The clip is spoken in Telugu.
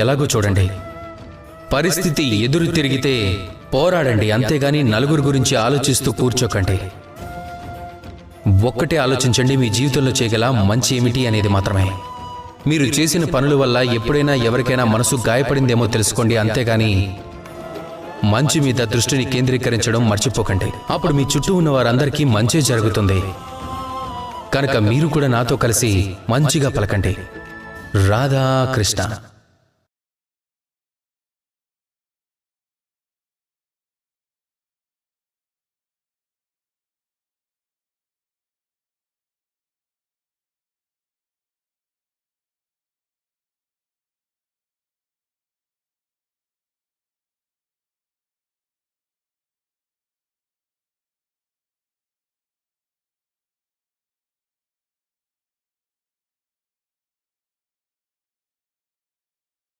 ఎలాగో చూడండి. పరిస్థితి ఎదురు తిరిగితే పోరాడండి, అంతేగాని నలుగురు గురించి ఆలోచిస్తూ కూర్చోకండి. ఒక్కటే ఆలోచించండి, మీ జీవితంలో చేయగల మంచి ఏమిటి అనేది మాత్రమే. మీరు చేసిన పనుల వల్ల ఎప్పుడైనా ఎవరికైనా మనసు గాయపడిందేమో తెలుసుకోండి, అంతేగాని మంచి మీద దృష్టిని కేంద్రీకరించడం మర్చిపోకండి. అప్పుడు మీ చుట్టూ ఉన్న వారందరికీ మంచే జరుగుతుంది. కనుక మీరు కూడా నాతో కలిసి మంచిగా పలకండి. రాధా కృష్ణ.